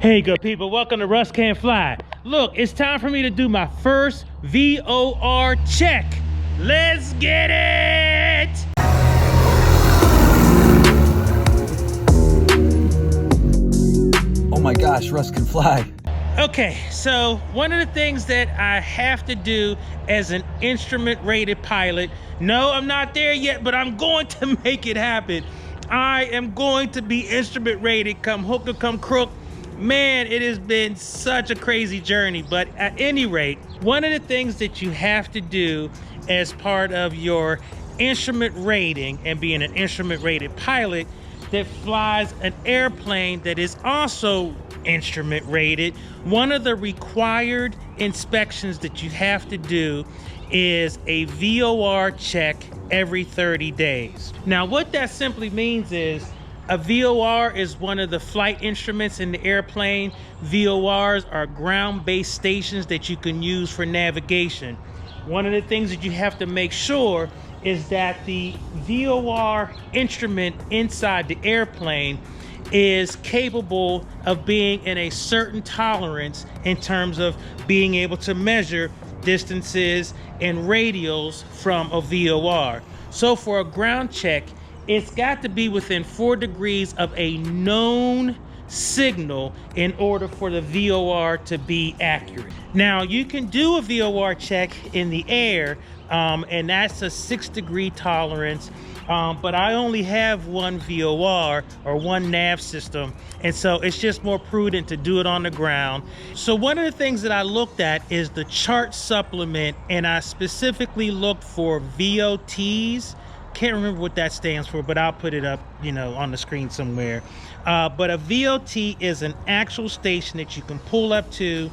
Hey good people, welcome to Russ Can't Fly. Look, it's time for me to do my first VOR check. Let's get it! Oh my gosh, Russ can fly. Okay, so one of the things that I have to do as an instrument rated pilot, no, I'm not there yet, but I'm going to make it happen. I am going to be instrument rated, come hook or come crook. Man, it has been such a crazy journey, but at any rate, one of the things that you have to do as part of your instrument rating and being an instrument rated pilot that flies an airplane that is also instrument rated, one of the required inspections that you have to do is a VOR check every 30 days. Now, what that simply means is a VOR is one of the flight instruments in the airplane. VORs are ground-based stations that you can use for navigation. One of the things that you have to make sure is that the VOR instrument inside the airplane is capable of being in a certain tolerance in terms of being able to measure distances and radials from a VOR. So for a ground check, it's got to be within 4 degrees of a known signal in order for the VOR to be accurate. Now, you can do a VOR check in the air, and that's a 6-degree tolerance, but I only have one VOR or one nav system, and so it's just more prudent to do it on the ground. So one of the things that I looked at is the chart supplement, and I specifically looked for VOTs. Can't remember what that stands for, but I'll put it up, on the screen somewhere. But a VOT is an actual station that you can pull up to,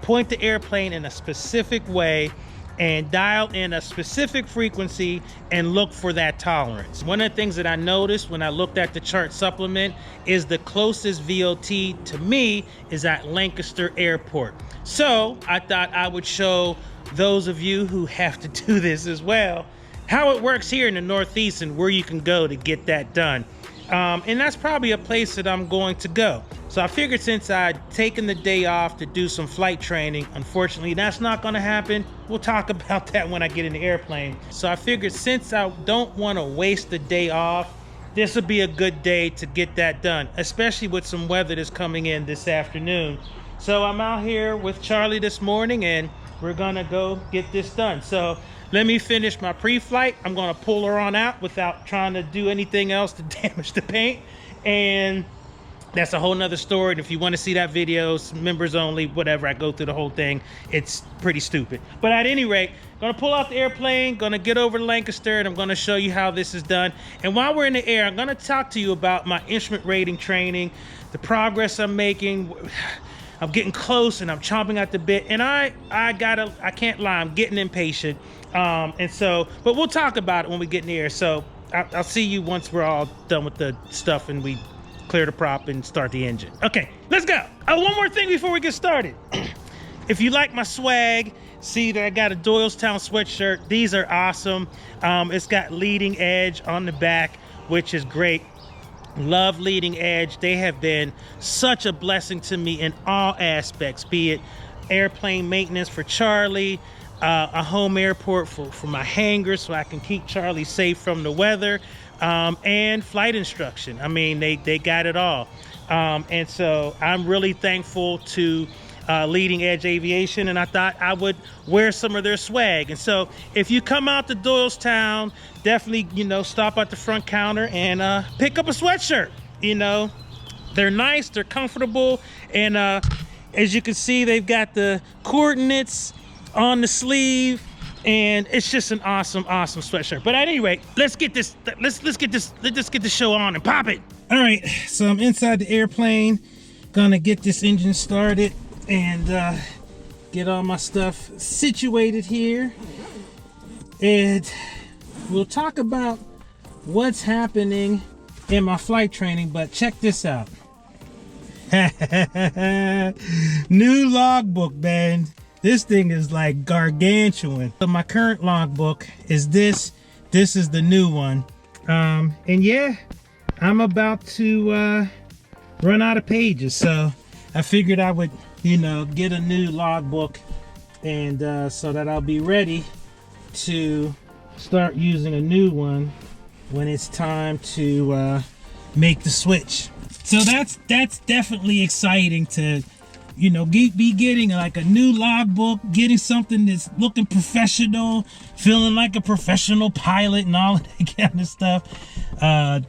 point the airplane in a specific way, and dial in a specific frequency and look for that tolerance. One of the things that I noticed when I looked at the chart supplement is the closest VOT to me is at Lancaster Airport. So I thought I would show those of you who have to do this as well how it works here in the Northeast and where you can go to get that done. And that's probably a place that I'm going to go. So I figured since I'd taken the day off to do some flight training, unfortunately that's not gonna happen. We'll talk about that when I get in the airplane. So I figured since I don't wanna waste the day off, this would be a good day to get that done, especially with some weather that's coming in this afternoon. So I'm out here with Charlie this morning and we're gonna go get this done. So let me finish my pre-flight. I'm gonna pull her on out without trying to do anything else to damage the paint. And that's a whole nother story. And if you wanna see that video, members only, whatever, I go through the whole thing. It's pretty stupid. But at any rate, gonna pull out the airplane, gonna get over to Lancaster, and I'm gonna show you how this is done. And while we're in the air, I'm gonna talk to you about my instrument rating training, the progress I'm making. I'm getting close and I'm chomping at the bit, and I can't lie, I'm getting impatient. But we'll talk about it when we get in the air. So I'll see you once we're all done with the stuff and we clear the prop and start the engine. Okay, let's go. Oh, one more thing before we get started. If you like my swag, see that I got a Doylestown sweatshirt. These are awesome. It's got Leading Edge on the back, which is great. Love Leading Edge. They have been such a blessing to me in all aspects, be it airplane maintenance for Charlie, a home airport for my hangar so I can keep Charlie safe from the weather, and flight instruction. I mean, they got it all. And so I'm really thankful to Leading Edge Aviation, and I thought I would wear some of their swag. And so if you come out to Doylestown, definitely, stop at the front counter and pick up a sweatshirt. They're nice, they're comfortable, and as you can see, they've got the coordinates on the sleeve, and it's just an awesome sweatshirt. But at any rate, let's get this show on and pop it. All right, so I'm inside the airplane, gonna get this engine started and get all my stuff situated here, and we'll talk about what's happening in my flight training. But check this out. New logbook, man. This thing is like gargantuan. So my current logbook is this. This is the new one. And yeah, I'm about to run out of pages. So I figured I would, you know, get a new logbook, and so that I'll be ready to start using a new one when it's time to make the switch. So that's definitely exciting to, you know, be getting like a new logbook, getting something that's looking professional, feeling like a professional pilot and all of that kind of stuff.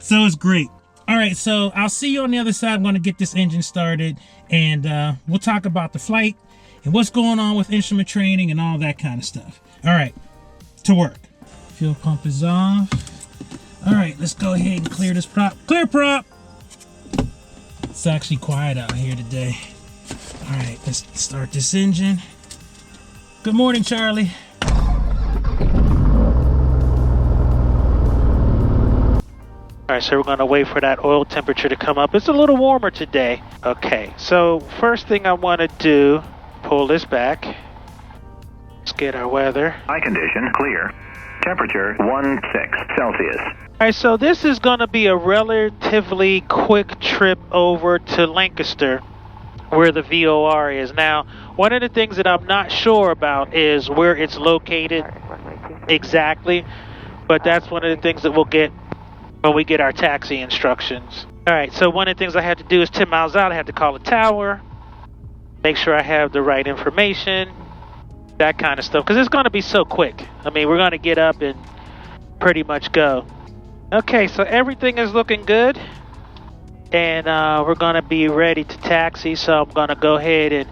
So it's great. All right, so I'll see you on the other side. I'm going to get this engine started, and we'll talk about the flight and what's going on with instrument training and all that kind of stuff. All right, to work. Fuel pump is off. All right, let's go ahead and clear this prop. Clear prop! It's actually quiet out here today. All right, let's start this engine. Good morning, Charlie. All right, so we're gonna wait for that oil temperature to come up. It's a little warmer today. Okay, so first thing I wanna do, pull this back. Let's get our weather. High condition, clear. Temperature 16 Celsius. All right, so this is gonna be a relatively quick trip over to Lancaster, where the VOR is. Now, one of the things that I'm not sure about is where it's located exactly, but that's one of the things that we'll get when we get our taxi instructions. All right, so one of the things I had to do is 10 miles out, I had to call a tower, make sure I have the right information, that kind of stuff, because it's going to be so quick. I mean, we're going to get up and pretty much go. Okay, so everything is looking good, and we're going to be ready to taxi, so I'm going to go ahead and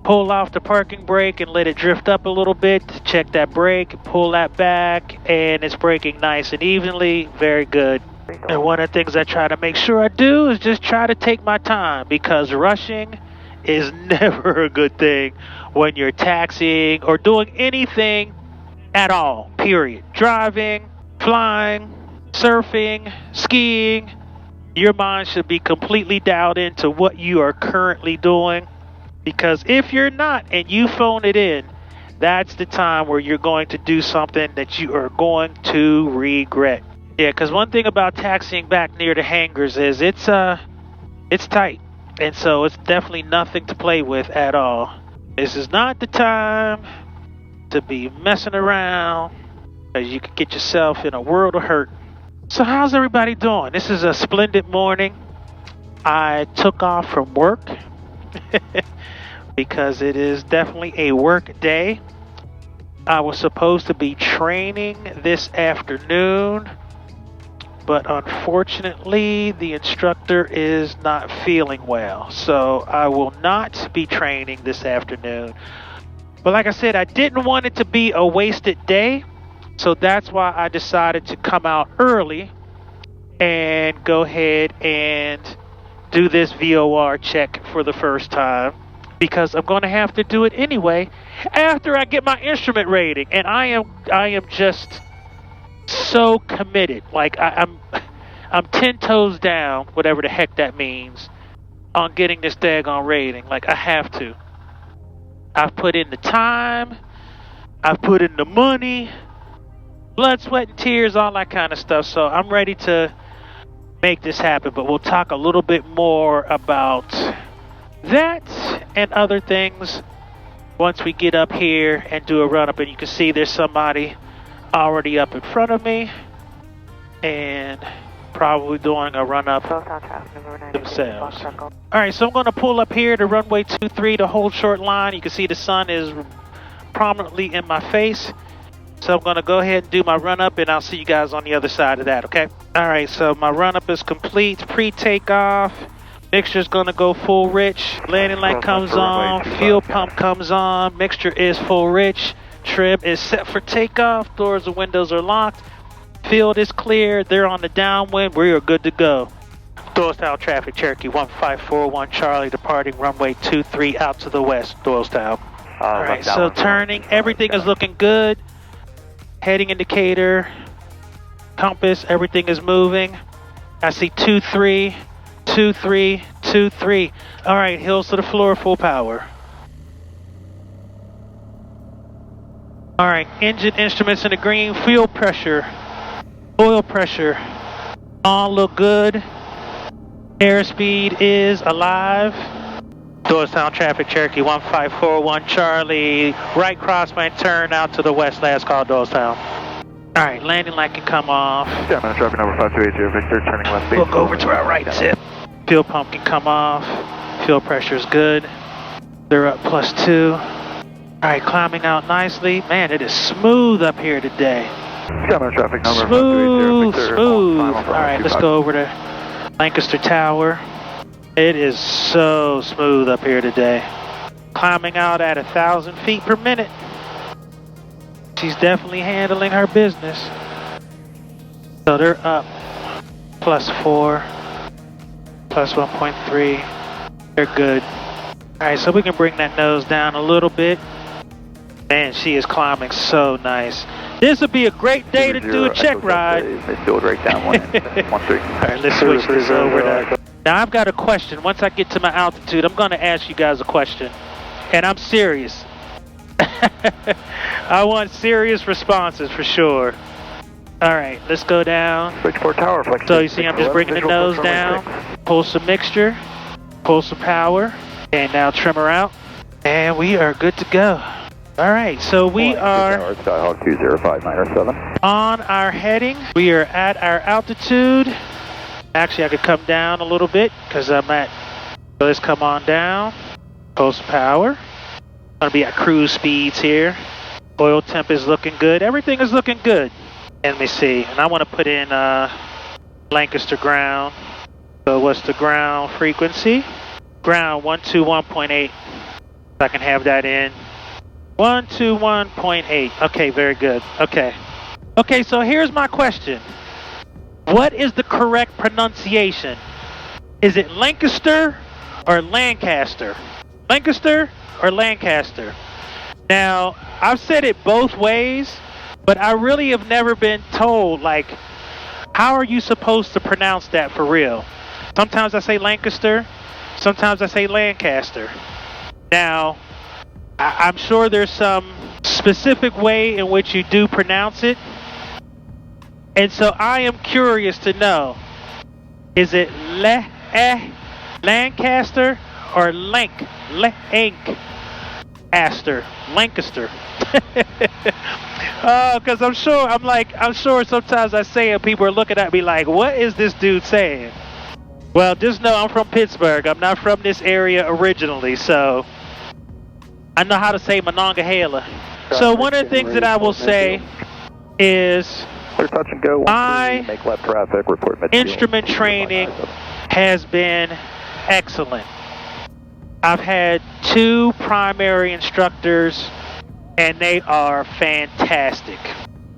pull off the parking brake and let it drift up a little bit. Check that brake, pull that back, and it's braking nice and evenly. Very good. And one of the things I try to make sure I do is just try to take my time, because rushing is never a good thing when you're taxiing or doing anything at all, period. Driving, flying, surfing, skiing. Your mind should be completely dialed into what you are currently doing, because if you're not and you phone it in, that's the time where you're going to do something that you are going to regret. Yeah, because one thing about taxiing back near the hangars is it's tight, and so it's definitely nothing to play with at all. This is not the time to be messing around, because you could get yourself in a world of hurt. So how's everybody doing? This is a splendid morning. I took off from work because it is definitely a work day. I was supposed to be training this afternoon, but unfortunately the instructor is not feeling well, so I will not be training this afternoon. But like I said, I didn't want it to be a wasted day, so that's why I decided to come out early and go ahead and do this VOR check for the first time, because I'm going to have to do it anyway after I get my instrument rating. And I am just so committed. Like I'm 10 toes down, whatever the heck that means, on getting this daggone rating. Like, I have to. I've put in the time, I've put in the money, blood, sweat, and tears, all that kind of stuff. So I'm ready to make this happen, but we'll talk a little bit more about that and other things once we get up here and do a run up. And you can see there's somebody already up in front of me and probably doing a run up themselves. All right, so I'm going to pull up here to runway 23 to hold short line. You can see the sun is prominently in my face. So I'm going to go ahead and do my run-up, and I'll see you guys on the other side of that, okay? All right, so my run-up is complete. Pre-takeoff. Mixture's going to go full rich. Landing light comes on. Fuel pump comes on. Mixture is full rich. Trim is set for takeoff. Doors and windows are locked. Field is clear. They're on the downwind. We are good to go. Doylestown traffic, Cherokee 1541 Charlie, departing runway 23 out to the west, Doylestown. All right, so turning. Everything is looking good. Heading indicator, compass, everything is moving. I see 23, 23, 23. All right, hills to the floor, full power. All right, engine instruments in the green, fuel pressure, oil pressure, all look good. Airspeed is alive. Doylestown traffic, Cherokee 1541 Charlie. Right crosswind, turn out to the west, last call Doylestown. Alright, landing light can come off. Yeah, I'm traffic number 5280 Victor, turning left base. Look over to our right tip. Fuel pump can come off. Fuel pressure is good. They're up +2. Alright, climbing out nicely. Man, it is smooth up here today. Traffic number Smooth, smooth. Alright, let's go over to Lancaster Tower. It is so smooth up here today. Climbing out at 1,000 feet per minute. She's definitely handling her business. So they're up +4, +1.3. They're good. Alright, so we can bring that nose down a little bit. Man, she is climbing so nice. This would be a great day to do a check ride. Alright, let's switch this over to... Now I've got a question. Once I get to my altitude, I'm going to ask you guys a question. And I'm serious. I want serious responses for sure. Alright, let's go down. Switchboard tower, flex. So you see I'm just bringing the nose down. Pull some mixture. Pull some power. And now trim her out. And we are good to go. Alright, so we are Skyhawk 20597 on our heading. We are at our altitude. Actually, I could come down a little bit because I'm at... So let's come on down. Pull some power. Gonna be at cruise speeds here. Oil temp is looking good. Everything is looking good. And let me see. And I want to put in Lancaster ground. So what's the ground frequency? Ground 121.8. I can have that in. 121.8. Okay, very good. Okay. Okay, so here's my question. What is the correct pronunciation? Is it Lancaster or Lancaster? Lancaster or Lancaster? Now, I've said it both ways, but I really have never been told, like, how are you supposed to pronounce that for real? Sometimes I say Lancaster, sometimes I say Lancaster. Now, I'm sure there's some specific way in which you do pronounce it. And so I am curious to know, is it Lancaster or Lancaster? Because I'm sure sometimes I say it, people are looking at me like, what is this dude saying? Well, just know I'm from Pittsburgh. I'm not from this area originally, so I know how to say Monongahela. So one of the things that I will say is touch and go. my make left traffic, report instrument training has been excellent. I've had 2 primary instructors and they are fantastic.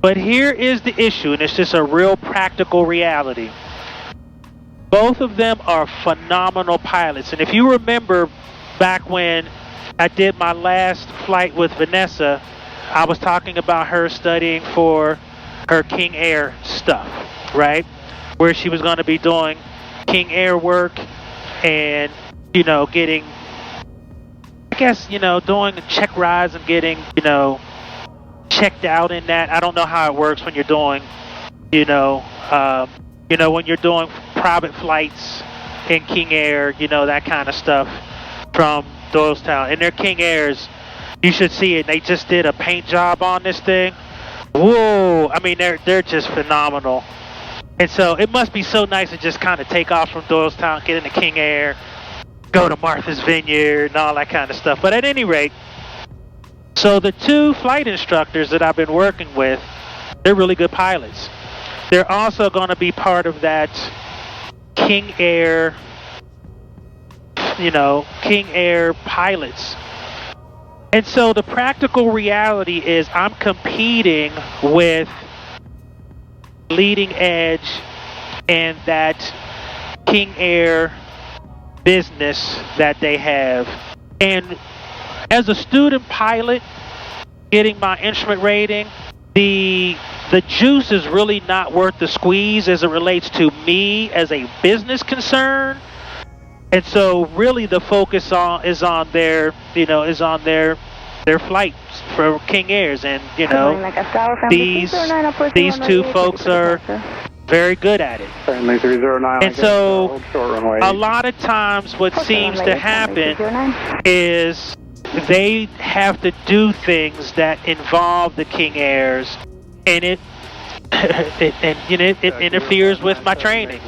But here is the issue, and it's just a real practical reality. Both of them are phenomenal pilots. And if you remember back when I did my last flight with Vanessa, I was talking about her studying for her King Air stuff, right? Where she was going to be doing King Air work and, you know, getting, I guess, you know, doing check rides and getting, you know, checked out in that. I don't know how it works when you're doing, when you're doing private flights in King Air, you know, that kind of stuff from Doylestown. And their King Airs, you should see it. They just did a paint job on this thing. Whoa! I mean, they're just phenomenal. And so it must be so nice to just kind of take off from Doylestown, get into King Air, go to Martha's Vineyard, and all that kind of stuff. But at any rate, so the 2 flight instructors that I've been working with, they're really good pilots. They're also going to be part of that King Air, King Air pilots. And so the practical reality is I'm competing with leading edge and that King Air business that they have. And as a student pilot, getting my instrument rating, the juice is really not worth the squeeze as it relates to me as a business concern. And so really the focus is on their flights for King Airs. And, these 2 folks are very good at it. Friendly 309. And so, hold short runway. a lot of times what seems to happen is they have to do things that involve the King Airs, and it interferes with my training.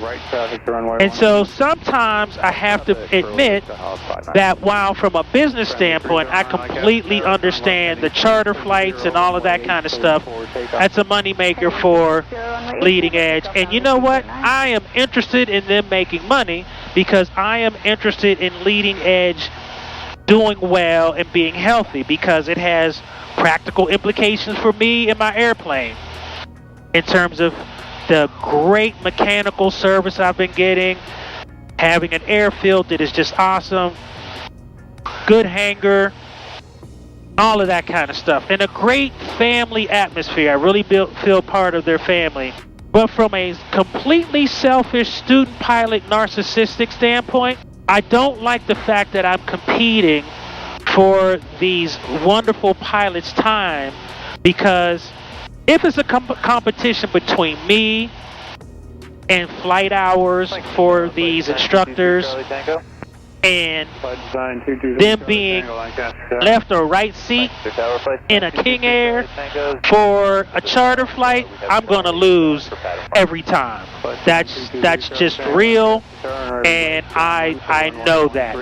And so sometimes I have to admit that while from a business standpoint I completely understand the charter flights and all of that kind of stuff, that's a moneymaker for Leading Edge. And you know what? I am interested in them making money because I am interested in Leading Edge doing well and being healthy, because it has practical implications for me and my airplane in terms of the great mechanical service I've been getting, having an airfield that is just awesome, good hangar, all of that kind of stuff, and a great family atmosphere. I really feel part of their family. But from a completely selfish student pilot narcissistic standpoint, I don't like the fact that I'm competing for these wonderful pilots' time, because if it's a competition between me and flight hours for these instructors and them being left or right seat in a King Air for a charter flight, I'm going to lose every time. That's just real, and I know that.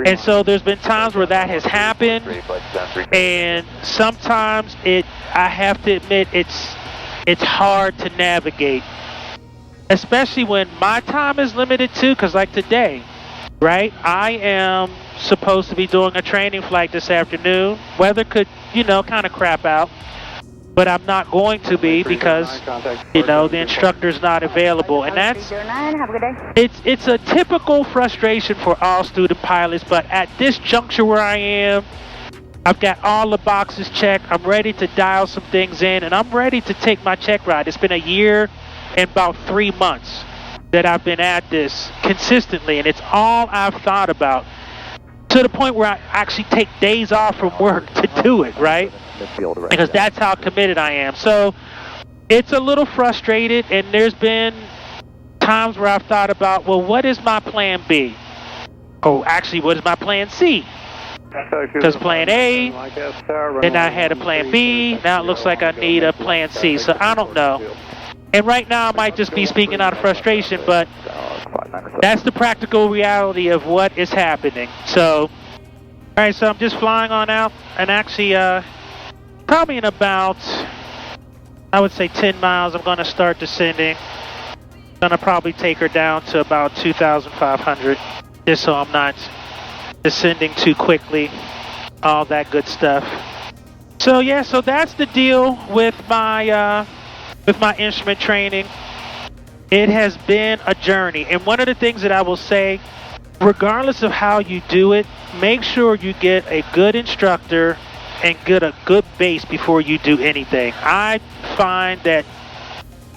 And so there's been times where that has happened, and sometimes I have to admit it's hard to navigate, especially when my time is limited too, because like today, right, I am supposed to be doing a training flight this afternoon. Weather could, kind of crap out, but I'm not going to be because, the instructor's not available. And it's a typical frustration for all student pilots, but at this juncture where I am, I've got all the boxes checked. I'm ready to dial some things in, and I'm ready to take my check ride. It's been a year and about 3 months that I've been at this consistently, and it's all I've thought about, to the point where I actually take days off from work to do it, right? Because that's how committed I am. So it's a little frustrated, and there's been times where I've thought about, well, what is my plan B? Oh, actually, what is my plan C? Because plan A, then I had a plan B, now it looks like I need a plan C, so I don't know. And right now I might just be speaking out of frustration, but that's the practical reality of what is happening. So, all right, so I'm just flying on out, and actually probably in about, I would say 10 miles, I'm going to start descending. I'm going to probably take her down to about 2,500, just so I'm not descending too quickly, all that good stuff. So yeah, so that's the deal with my instrument training. It has been a journey, and one of the things that I will say, regardless of how you do it, make sure you get a good instructor and get a good base before you do anything. I find that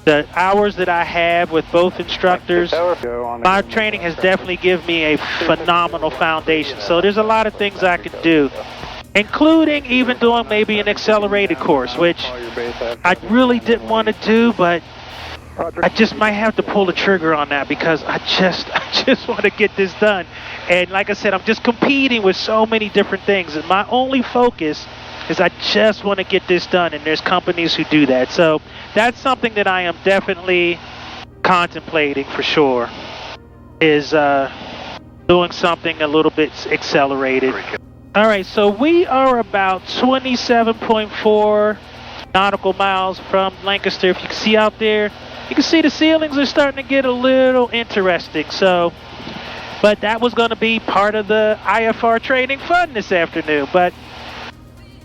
the hours that I have with both instructors, my training has definitely given me a phenomenal foundation. So there's a lot of things I could do, including even doing maybe an accelerated course, which I really didn't want to do, but I just might have to pull the trigger on that, because I just want to get this done. And like I said, I'm just competing with so many different things, and my only focus is I just want to get this done, and there's companies who do that. So that's something that I am definitely contemplating for sure, is doing something a little bit accelerated. All right, so we are about 27.4 nautical miles from Lancaster. If you can see out there, you can see the ceilings are starting to get a little interesting. So, but that was going to be part of the IFR training fun this afternoon. But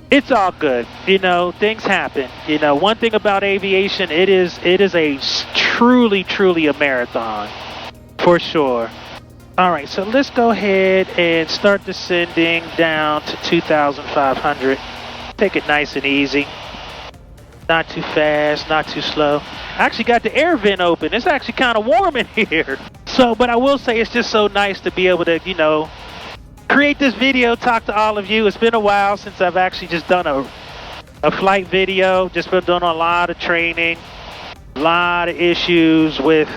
it's all good. Things happen. One thing about aviation, it is a truly a marathon, for sure. All right, so let's go ahead and start descending down to 2,500. Take it nice and easy. Not too fast, not too slow. I actually got the air vent open. It's actually kind of warm in here. So, but I will say it's just so nice to be able to, create this video, talk to all of you. It's been a while since I've actually just done a flight video. Just been doing a lot of training. A lot of issues with,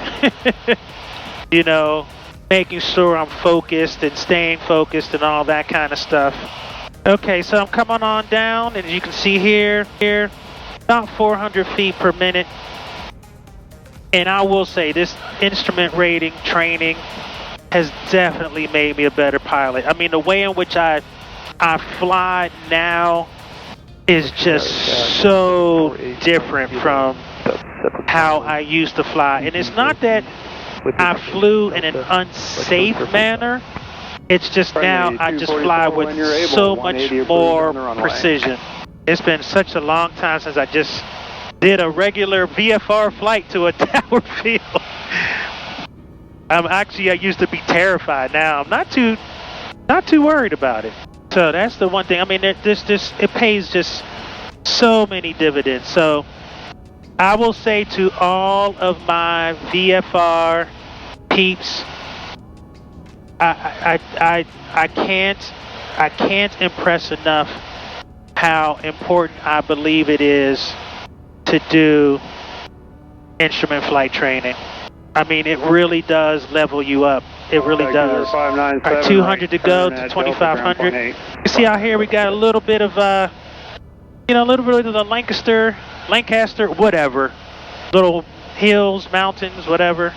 you know, making sure I'm focused and staying focused and all that kind of stuff. Okay, so I'm coming on down, and as you can see here, about 400 feet per minute. And I will say this instrument rating training has definitely made me a better pilot. I mean, the way in which I fly now is just so different from how I used to fly. And it's not that I flew in an unsafe manner. It's just now I just fly with so much more precision. It's been such a long time since I just did a regular VFR flight to a tower field. I used to be terrified. Now I'm not too worried about it. So that's the one thing. I mean, it pays just so many dividends. So I will say to all of my VFR peeps, I can't impress enough how important I believe it is to do instrument flight training. I mean, it really does level you up. It really does. All right, 200 to go to 2,500. You see out here we got a little bit of a little bit of the Lancaster, whatever. Little hills, mountains, whatever.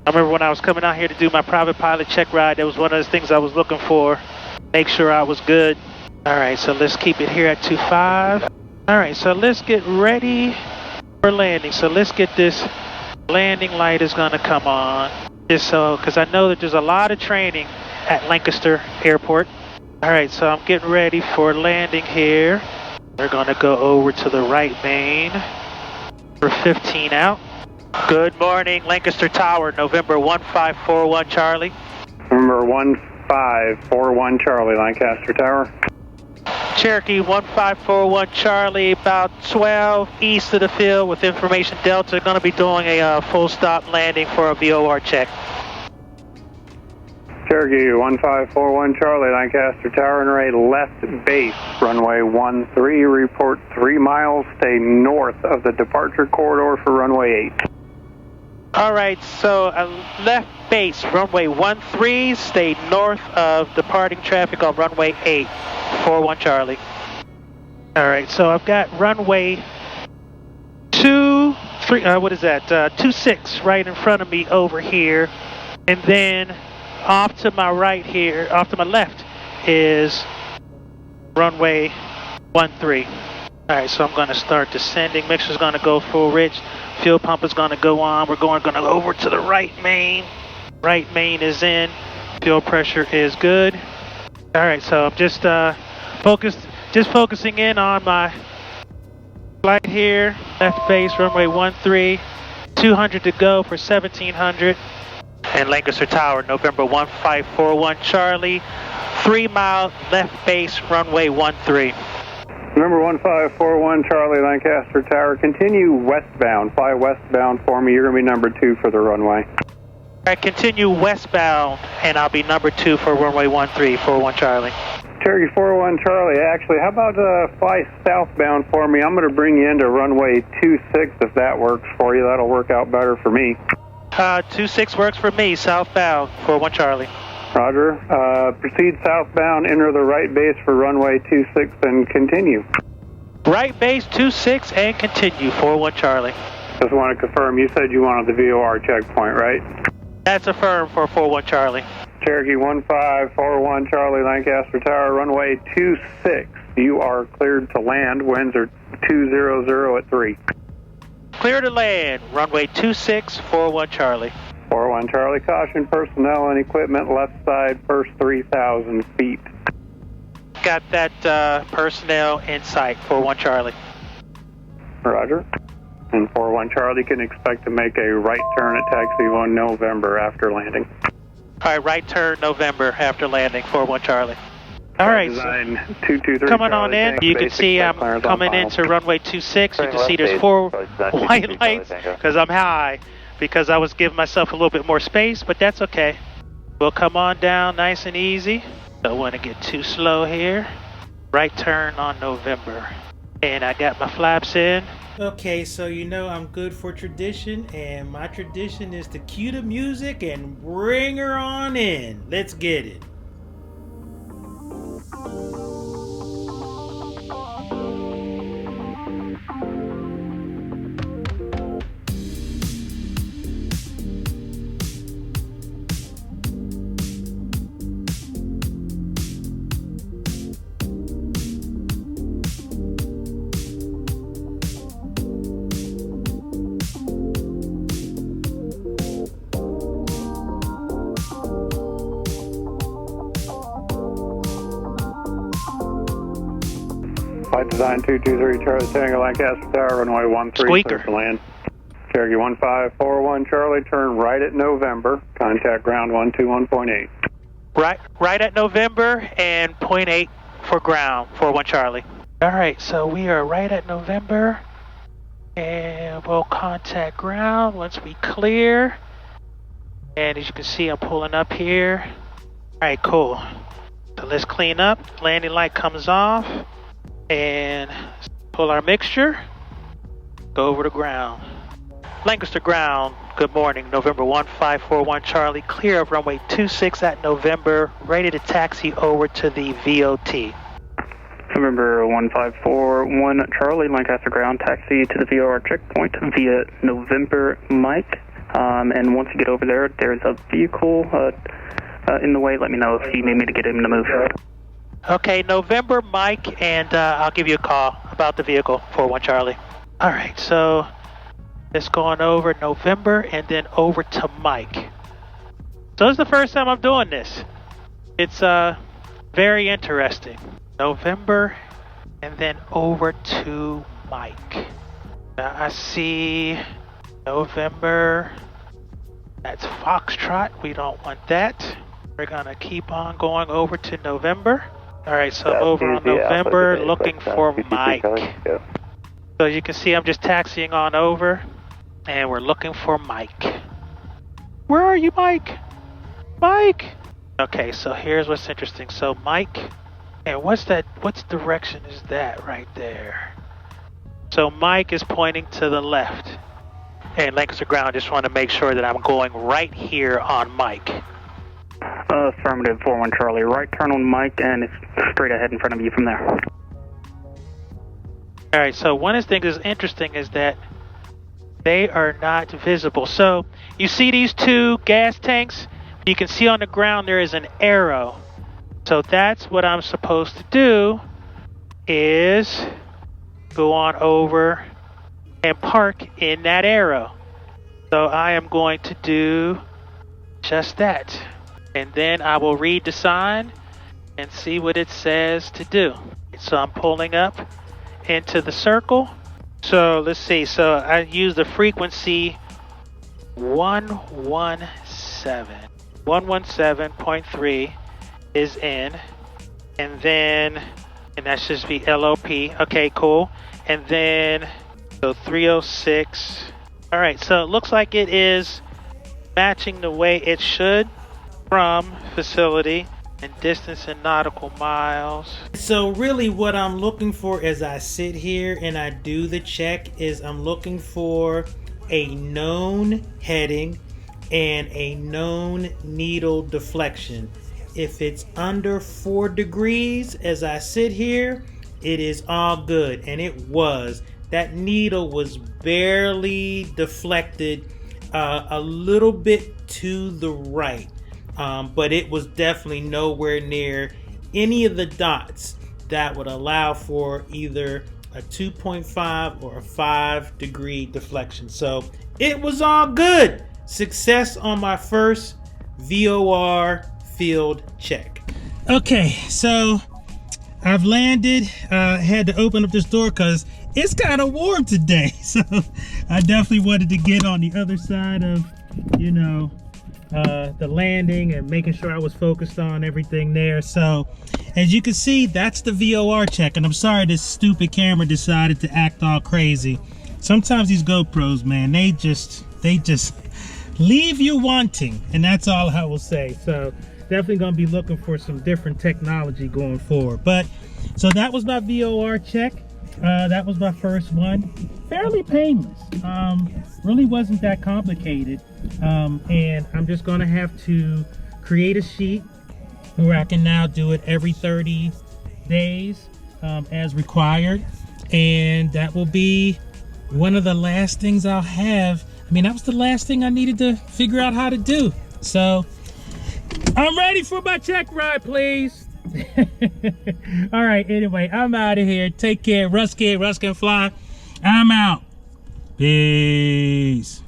I remember when I was coming out here to do my private pilot check ride, that was one of the things I was looking for. Make sure I was good. All right, so let's keep it here at 2.5. All right, so let's get ready for landing. So let's get this landing light is gonna come on. Just so, because I know that there's a lot of training at Lancaster Airport. All right, so I'm getting ready for landing here. We're gonna go over to the right main for 15 out. Good morning, Lancaster Tower, November 1541 Charlie. November 1541 Charlie, Lancaster Tower. Cherokee 1541 Charlie, about 12 east of the field with information Delta. Going to be doing a full stop landing for a VOR check. Cherokee 1541 Charlie, Lancaster Tower, and right left base, runway 13, report 3 miles, stay north of the departure corridor for runway 8. All right, so left base, runway 13, stay north of departing traffic on runway 8, 41 Charlie. All right, so I've got runway 26 right in front of me over here, and then off to my right here, off to my left is runway 13. All right, so I'm going to start descending. Mixer's going to go full rich. Fuel pump is going to go on. We're going to go over to the right main. Right main is in. Fuel pressure is good. All right, so I'm just focusing in on my flight here. Left base, runway 13. 200 to go for 1700. And Lancaster Tower, November 1541 Charlie. 3 mile left base, runway 13. November 1541 Charlie, Lancaster Tower, continue westbound. Fly westbound for me. You're going to be number 2 for the runway. All right, continue westbound, and I'll be number 2 for runway 13, 41 Charlie. Cherokee 41 Charlie, actually, how about fly southbound for me? I'm going to bring you into runway 26 if that works for you. That'll work out better for me. 26 works for me, southbound, 41 Charlie. Roger. Proceed southbound, enter the right base for runway 26 and continue. Right base 26 and continue, 41 Charlie. Just want to confirm, you said you wanted the VOR checkpoint, right? That's affirmed for 41 Charlie. Cherokee 1541 Charlie, Lancaster Tower, runway 26. You are cleared to land. Winds are 200 at 3. Clear to land, runway 26, 41 Charlie. 41 Charlie, caution personnel and equipment left side, first 3,000 feet. Got that personnel in sight, 41 Charlie. Roger. And 41 Charlie can expect to make a right turn at taxi 1 November after landing. All right, right turn November after landing, 41 Charlie. All right, Design 223 coming Charlie, on in. You can see I'm coming into runway 26. You can see there's 4 white lights because I'm high, because I was giving myself a little bit more space, but that's okay. We'll come on down nice and easy. Don't want to get too slow here. Right turn on November. And I got my flaps in. Okay, so you know I'm good for tradition, and my tradition is to cue the music and bring her on in. Let's get it. Flight Design 223 Charlie Tango Lancaster Tower, runway 13, Squeaker. clear for land. Cherokee 1541 Charlie, turn right at November. Contact ground 121.8. Right at November and 0.8 for ground, 41 Charlie. All right, so we are right at November, and we'll contact ground once we clear. And as you can see, I'm pulling up here. All right, cool. So let's clean up. Landing light comes off, and pull our mixture. Go over to ground. Lancaster ground, good morning, November 1541 Charlie, clear of runway 26 at November, ready to taxi over to the VOT. November 1541 Charlie, Lancaster ground, taxi to the VOR checkpoint via November Mike. And once you get over there, there's a vehicle in the way. Let me know if you need me to get him to move. Okay, November Mike, and I'll give you a call about the vehicle, 41 Charlie. All right, so it's going over November and then over to Mike. So this is the first time I'm doing this. It's very interesting. November and then over to Mike. Now I see November. That's Foxtrot. We don't want that. We're gonna keep on going over to November. All right, so over on November, looking for Mike. So you can see I'm just taxiing on over, and we're looking for Mike. Where are you, Mike? Mike! Okay, so here's what's interesting. So Mike, and what's that? What's direction is that right there? So Mike is pointing to the left. And Lancaster ground, just want to make sure that I'm going right here on Mike. Affirmative 41 Charlie, right turn on Mike, and it's straight ahead in front of you from there. All right, so one of the things that's interesting is that they are not visible. So you see these two gas tanks? You can see on the ground there is an arrow. So that's what I'm supposed to do, is go on over and park in that arrow. So I am going to do just that. And then I will read the sign and see what it says to do. So I'm pulling up into the circle. So let's see. So I use the frequency 117. 117.3 is in. And then, and that should be LOP. Okay, cool. And then, so 306. All right, so it looks like it is matching the way it should from facility and distance in nautical miles. So really what I'm looking for as I sit here and I do the check is I'm looking for a known heading and a known needle deflection. If it's under 4 degrees as I sit here, it is all good, and it was. That needle was barely deflected a little bit to the right. But it was definitely nowhere near any of the dots that would allow for either a 2.5 or a 5 degree deflection. So it was all good. Success on my first VOR field check. Okay, so I've landed. Had to open up this door because it's kind of warm today. So I definitely wanted to get on the other side of, the landing and making sure I was focused on everything there. So as you can see, that's the VOR check, and I'm sorry this stupid camera decided to act all crazy. Sometimes these GoPros, man, they just leave you wanting, and that's all I will say. So definitely gonna be looking for some different technology going forward. But so that was my VOR check, That was my first one. Fairly painless. Really wasn't that complicated. And I'm just gonna have to create a sheet where I can now do it every 30 days as required. And that will be one of the last things I'll have. I mean, that was the last thing I needed to figure out how to do. So I'm ready for my check ride, please. All right, anyway, I'm out of here. Take care. Russ can fly. I'm out. Peace.